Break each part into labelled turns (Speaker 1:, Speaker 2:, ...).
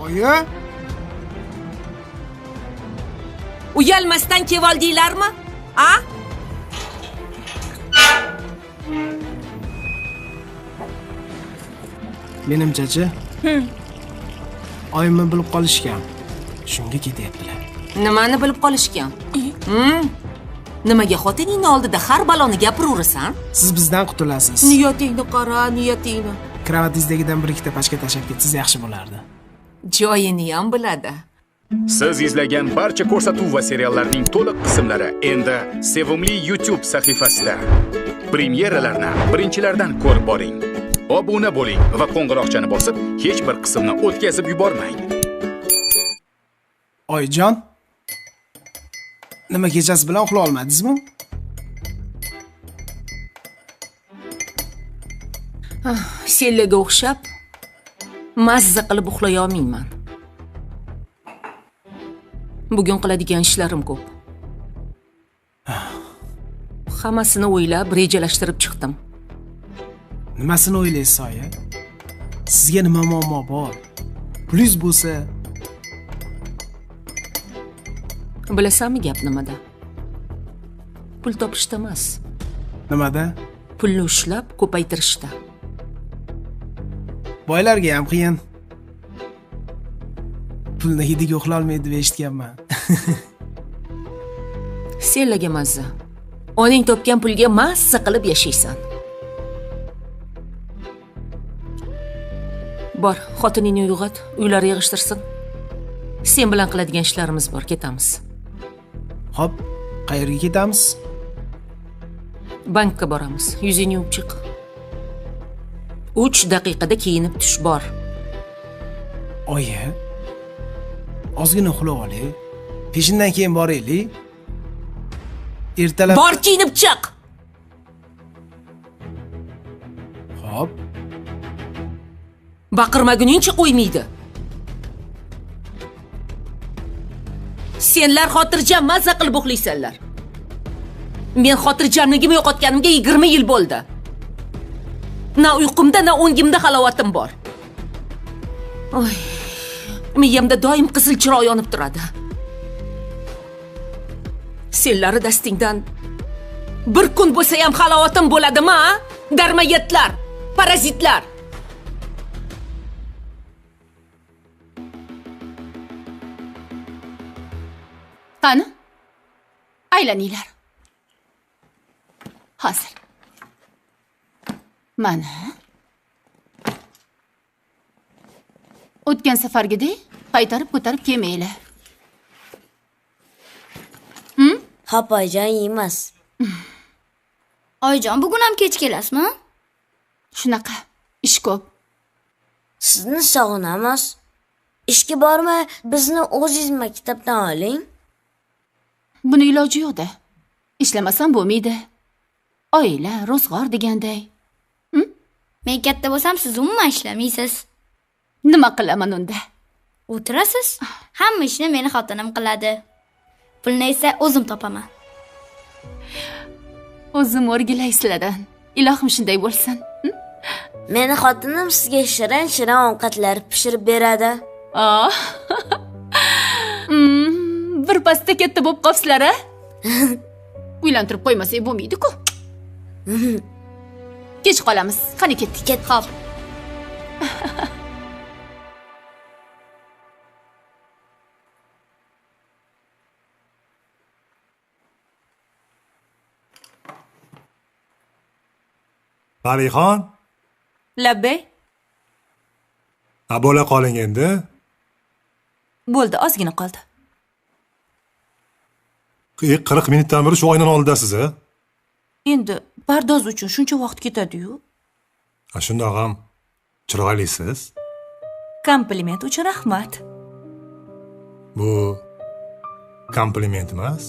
Speaker 1: Oyi?
Speaker 2: Uyalmasdan kevoldinglarmi? A?
Speaker 1: Menimcha-chi. Oyimni bilib qolishgan. Shunga ketyaptilar.
Speaker 2: Nimani bilib qolishgan? Nimaga xotiningni oldida har baloni gapiraverasan?
Speaker 1: Siz bizdan qutulasiz.
Speaker 2: Niyatingni qara, niyatingni.
Speaker 1: Kravatingizdagidan bir ikkita pachka tashlab ketsangiz yaxshi bo'lardi.
Speaker 2: Joyini ham biladi.
Speaker 3: Siz izlagan barcha ko'rsatuv va seriallarning to'liq qismlari endi Sevimli YouTube sahifasida. Premyeralarni birinchilardan ko'rib boring. Obuna bo'ling va qo'ng'iroqchani bosib, hech bir qismni o'tkazib yubormang.
Speaker 1: Oyijon, nima kechasi bilan uxlay olmadingizmi?
Speaker 2: Sellaga o'xshab mazza qilib uxlay olmayman. Bugun qiladigan ishlarim ko'p. Hammasini o'ylab, rejalashtirib chiqdim.
Speaker 1: Nimasini o'ylaysiz, oyi? Sizga nima muammo bor? Pulingiz bo'lsa,
Speaker 2: bilasanmi gap nimada? Pul topishda emas.
Speaker 1: nimada?
Speaker 2: Pulni ushlab ko'paytirishda.
Speaker 1: Boylarga ham qiyin. Pulni hidiga uxlay olmaydi deb eshitganman.
Speaker 2: Sellaga mazza. Oning topgan pulga mazza qilib yashaysan. Bor, xotiningni uyg'ot, uylar yig'ishtirsin. Sen bilan qiladigan ishlarimiz bor, ketamiz.
Speaker 1: Xo'p, qayerga ketamiz?
Speaker 2: Bankka boramiz. Yuzingni yuvib chiq. 3 daqiqada kiyinib tush bor.
Speaker 1: Oyi, ozgina uxlab olay. Peshindan keyin boraylik. Ertalab
Speaker 2: Bor, kiyinib chiq.
Speaker 1: Xo'p.
Speaker 2: Baqirmaguningcha qo'ymaydi. Senlar xotirjam mazza qilib uxlaysanlar. Men xotirjamligimni yo'qotganimga 20 yil bo'ldi. Na uyqumda, na o'ngimda halovatim bor. Oy, miyamda doim qizil chiroq yonib turadi. Senlari dastingdan bir kun bo'lsa ham halovatim bo'ladimi, ha? Darmayatlar, parazitlar.
Speaker 4: Qani? Aylaninglar. Hozir. Mana. O'tgan safargidek qaytarib ko'tarib kelmanglar.
Speaker 5: Hop, oyijon, emas.
Speaker 6: Oyijon, bugun ham kech kelasizmi?
Speaker 4: Shunaqa, ish ko'p.
Speaker 5: Sizni sog'inamiz. Ishga bormay, bizni o'zingiz maktabdan oling.
Speaker 4: Buni iloji yo'q-da. Ishlamasam bo'lmaydi. Oila, ro'zg'or deganday.
Speaker 6: Men katta bo'lsam, siz umuman ishlamaysiz.
Speaker 4: Nima qilaman unda?
Speaker 6: O'tirasiz. Hamma ishni meni xotinim qiladi. Pulni esa o'zim topaman.
Speaker 4: O'zim o'rgilay sizlardan. Ilohim shunday bo'lsin.
Speaker 5: Meni xotinim sizga shirin-shirin ovqatlar pishirib beradi.
Speaker 4: Bir pasda katta bo'lib qolsizlar-a? Uylantirib qo'ymasak bo'lmaydi-ku. Kech qolamiz. Qani ketdik.
Speaker 6: Ket, xo'p.
Speaker 7: Parixon?
Speaker 2: Labbay.
Speaker 7: Bo'la qoling endi.
Speaker 2: Bo'ldi, ozgina qoldi.
Speaker 7: 40 minutdan beri shu oynaning oldidasiz, a?
Speaker 2: Endi pardoz uchun shuncha vaqt ketadi-yu.
Speaker 7: Shundoq ham chiroylisiz.
Speaker 2: Kompliment uchun rahmat.
Speaker 7: Bu kompliment emas.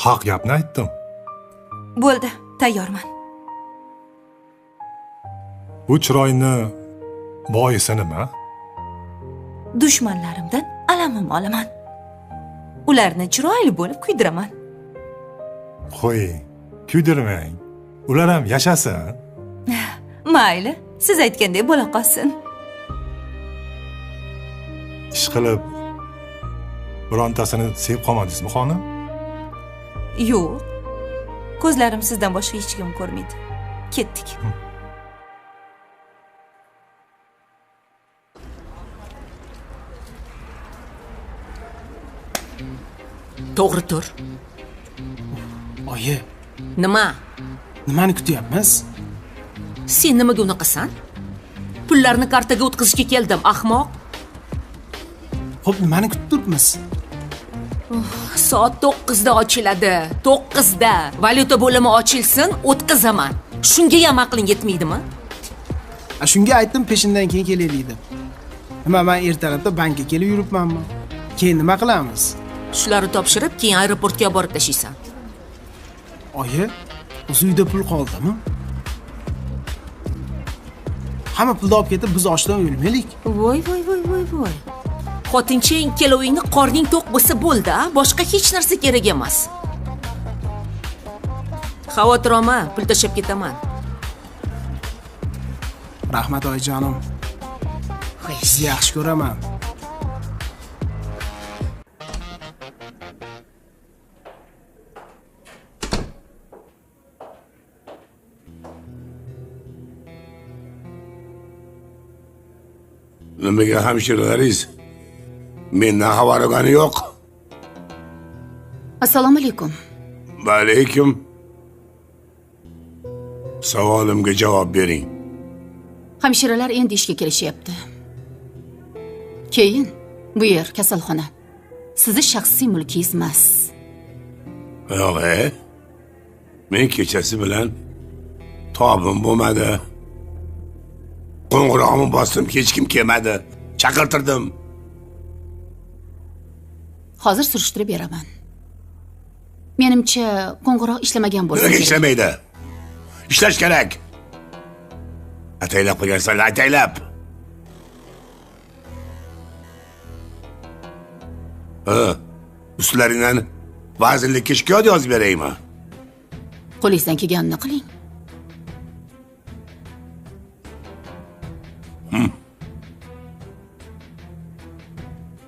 Speaker 7: Haq gapni aytdim.
Speaker 2: Bo'ldi, tayyorman.
Speaker 7: Bu chiroyni boisi nima?
Speaker 2: Dushmanlarimdan alamim olaman. Ularni chiroyli bo'lib kuydiraman.
Speaker 7: Qo'ying, kuydirmang. Ular ham yashasin.
Speaker 2: Mayli, siz aytgandek bo'la qolsin.
Speaker 7: ish qilib birontasini sevib qolmadingizmi, xonim?
Speaker 8: Yo'q. Ko'zlarim sizdan boshqa hech kim ko'rmaydi. Ketdik.
Speaker 2: To'g'ri tur.
Speaker 1: Oyi,
Speaker 2: Nima?
Speaker 1: nimani kutyapmiz?
Speaker 2: Sen nimaga unaqasan? Pullarni kartaga o'tkazishga keldim, ahmoq.
Speaker 1: Xo'p, nimani kutib turibmiz?
Speaker 2: Soat 9 da ochiladi. 9 da. Valyuta bo'limi ochilsin, o'tkazaman. Shunga ham aqling yetmaydimi?
Speaker 1: Shunga aytdim peshindan keyin kelaylik deb. Nima, men ertalabda bankka kelib yuribmanmi? Keyin nima qilamiz?
Speaker 2: Shularni topshirib, keyin aeroportga borib tashlaysan.
Speaker 1: Oyi, o'zi uyda pul qoldimi? Hamma pulni olib ketib, biz ochdan o'lmaylik.
Speaker 2: Voy. Xotinchang ikkalovingni qorning to'q bo'lsa bo'ldi, a? Boshqa hech narsa kerak emas. Xavotir olma, pul tashab ketaman.
Speaker 1: Rahmat oyijonim. Sizni yaxshi ko'raman.
Speaker 9: Nimaga hamshiralaringiz mendan xabar olgani yo'q?
Speaker 4: Assalomu alaykum.
Speaker 9: Va alaykum. Savolimga javob bering.
Speaker 4: Hamshiralar endi ishga kelishyapti. Keyin bu yer kasalxona. Sizni shaxsiy mulkingiz emas.
Speaker 9: Yo'q, men kechasi bilan tobim bo'lmadi. Qo'ng'irog'imni bosdim, hech kim kelmadi. Chaqirtirdim.
Speaker 4: Hozir surishtirib beraman. Menimcha, qo'ng'iroq ishlamagan bo'lsa
Speaker 9: Nega
Speaker 4: kerak.
Speaker 9: ishlamaydi? Ishlash kerak. Ataylab qo'ygansanlar, ataylab. Ustlaringdan vazirlikka shikoyat yozib beraymi?
Speaker 4: Qo'lingizdan kelganini qiling.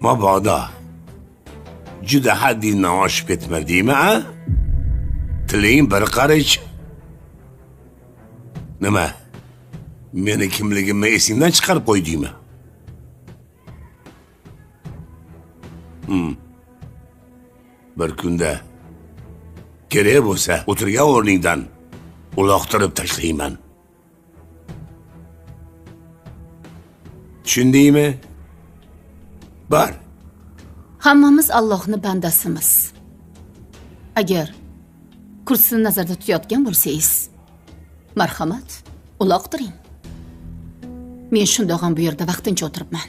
Speaker 9: Mabodo juda haddingdan oshib ketmadingmi, a? Tiling bir qarich. Nima? Meni kimligimni esingdan chiqarib qo'ydingmi? Bir kunda kerak bo'lsa, o'tirgan o'rningdan uloqtirib tashlayman. Tushundingmi? Bar.
Speaker 4: Hammamiz Allohning bandasimiz. Agar kursini nazarda tutayotgan bo'lsangiz, marhamat, uloqtiring. Men shundoq ham bu yerda vaqtincha o'tiribman.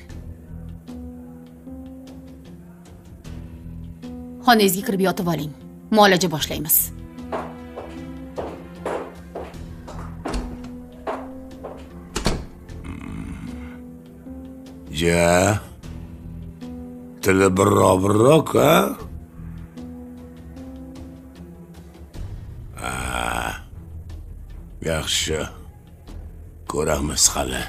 Speaker 4: Xonangizga kirib yotib oling. Muolaja boshlaymiz.
Speaker 9: Ja. Tili birroq, ha? Yaxshi. Ko'ramiz hali.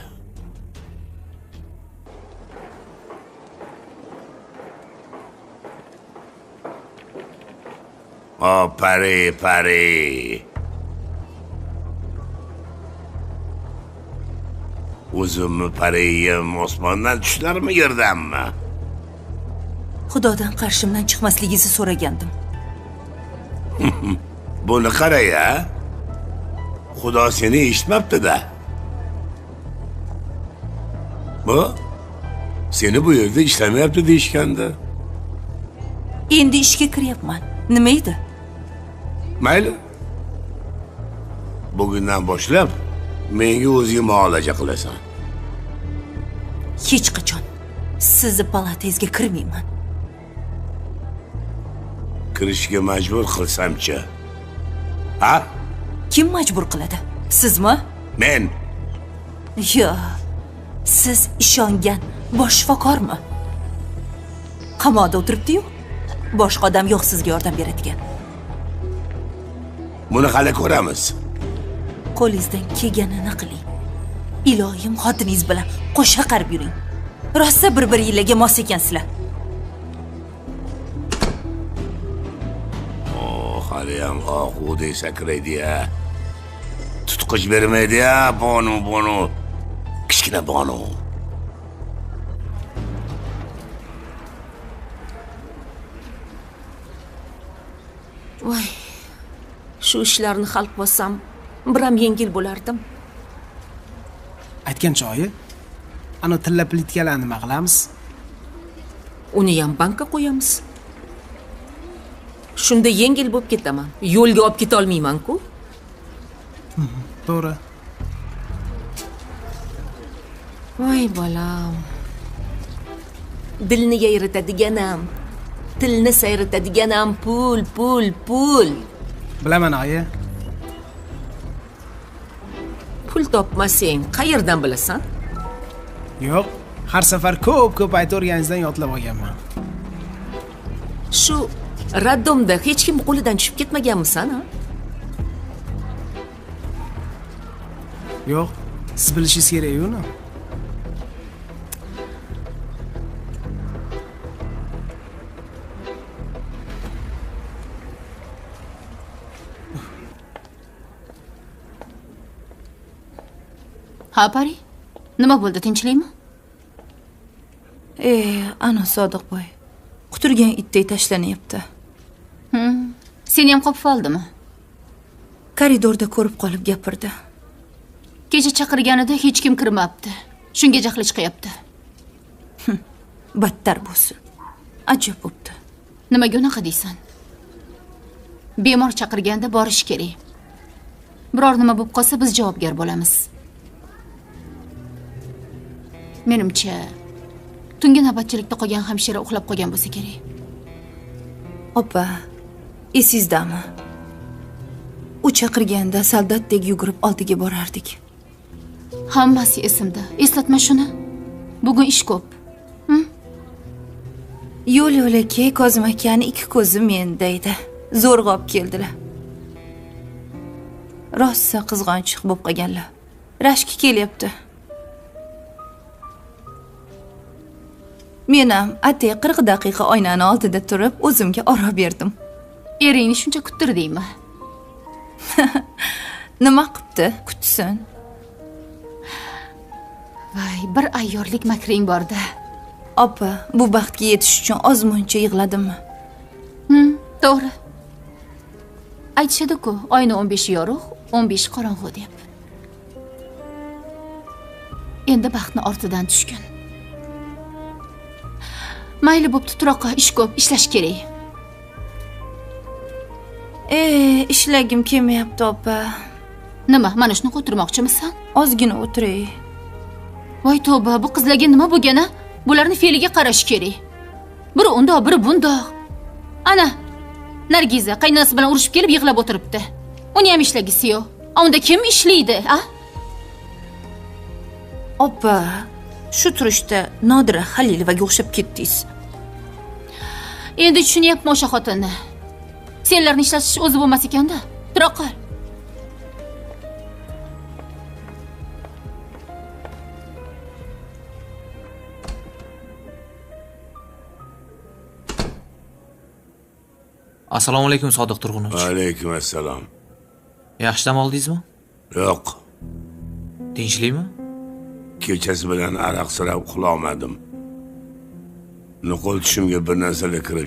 Speaker 9: Pari. O'zimni pariyim osmondan tushlarmi yerdanmi?
Speaker 8: Xudodan qarshimdan chiqmasligingizni so'ragandim.
Speaker 9: Buni qara-ya. Xudo seni eshitmabdi-da. Bu seni bu yerda ishlamayapti deyishgandi.
Speaker 8: Endi ishga kiryapman. Nima edi?
Speaker 9: Mayli. Bugundan boshlab menga o'zing muolaja qilasan.
Speaker 8: Hech qachon sizni palatangizga kirmayman.
Speaker 9: Kirishga majbur qilsam-chi? Ha?
Speaker 8: Kim majbur qiladi? Sizmi?
Speaker 9: Men.
Speaker 8: Yo'q. Siz ishongan bosh shifokormi? Qamoqda o'tiribdi-yu. Boshqa odam yo'q sizga yordam beradigan.
Speaker 9: Buni hali ko'ramiz.
Speaker 8: Qo'lingizdan kelganini qiling. Iloyim xotiningiz bilan qo'sha qarib yuring. Rosa bir-biringizga mos ekansizlar.
Speaker 9: Haliyam oquvdek sakraydi-ya. Tutqich bermaydi-ya, Bonu. Kichkina Bonu.
Speaker 2: Voy. Shu ishlarni hal qilsam, biram yengil bo'lardim.
Speaker 1: Aytgan joyi. Ana tilla plitkalarni nima qilamiz?
Speaker 2: Uni ham bankka qo'yamiz. Shunda yengil bo'lib ketaman. Yo'lga olib keta olmayman-ku.
Speaker 1: To'g'ri.
Speaker 2: Voy bolam. Dilni yayratadiganam, tilni sayratadiganam pul.
Speaker 1: Bilaman oyi.
Speaker 2: Pul topmasang, qayerdan bilasan?
Speaker 1: Yo'q, har safar ko'p aytib yodlab olganman.
Speaker 2: Shu raddomda hech kim qo'lidan tushib ketmaganmisan, ha?
Speaker 1: Yo'q, siz bilishingiz kerak uni.
Speaker 4: Ha, Pari. Nima bo'ldi, tinchlikmi?
Speaker 8: Ana Sodiqboy. Quturgan itday tashlanyapti.
Speaker 4: Seni ham qopib oldimi?
Speaker 8: Koridorda ko'rib qolib gapirdi.
Speaker 4: Kecha chaqirganida hech kim kirmabdi. Shunga jahli chiqyapti.
Speaker 8: Battar bo'lsin. Ajab bo'pti.
Speaker 4: Nimaga unaqa deysan? Bemor chaqirganda borish kerak. Biror nima bo'lib qolsa biz javobgar bo'lamiz. Menimcha, tungi navbatchilikda qolgan hamshira uxlab qolgan bo'lsa kerak.
Speaker 8: Opa, esizdami? U chaqirganda soldatdek yugurib oldiga borardik.
Speaker 4: Hammasi esimda. Eslatma shuni. Bugun ish ko'p.
Speaker 8: Yo'l aka, Kozim akani ikki ko'zi menda edi. Zo'rg'a olib keldilar. Rosa qizg'anchiq bo'lib qolganlar. Rashki kelyapti. Men ham atay 40 daqiqa oynani oldida turib, o'zimga oro berdim.
Speaker 4: Eringni shuncha kuttirdingmi?
Speaker 8: Nima qilibdi? Kutsin.
Speaker 4: Voy, bir ayyorlik makring bor-da.
Speaker 8: Opa, bu baxtga yetish uchun ozmuncha yig'ladimmi?
Speaker 4: To'g'ri. Aytishadi-ku, oyni 15 yorug', 15 qorong'u deb. Endi baxtni ortidan tushgan. Mayli bo'pti, turoqqa, ish ko'p, ishlash kerak.
Speaker 8: Ishlagim kelmayapti, opa.
Speaker 4: Nima, mana shuni o'tirmoqchimisan?
Speaker 8: Ozgina o'tiray.
Speaker 4: Voy tavba, bu qizlarga nima bo'lgan-a? Bularni fe'liga qarash kerak. Biri undoq, biri bundoq. Ana, Nargiza qaynonasi bilan urushib kelib yig'lab o'tiribdi. Uni ham ishlagisi-yu. Unda kim ishlaydi, a?
Speaker 8: Opa, shu turishda Nodira Halilovaga o'xshab ketdingiz.
Speaker 4: Endi tushunyapman o'sha xotinni. Senlarni ishlatish o'zi bo'lmas ekanda. Tura qol.
Speaker 10: Assalomu alaykum Sodiq Turg'unovich.
Speaker 9: Alaykum assalom.
Speaker 10: Yaxshi dam oldingizmi?
Speaker 9: Yo'q.
Speaker 10: Tinchlikmi?
Speaker 9: Kechasi bilan araq sirab uxlolmadim. Nuqul tushimga bir narsalar kirib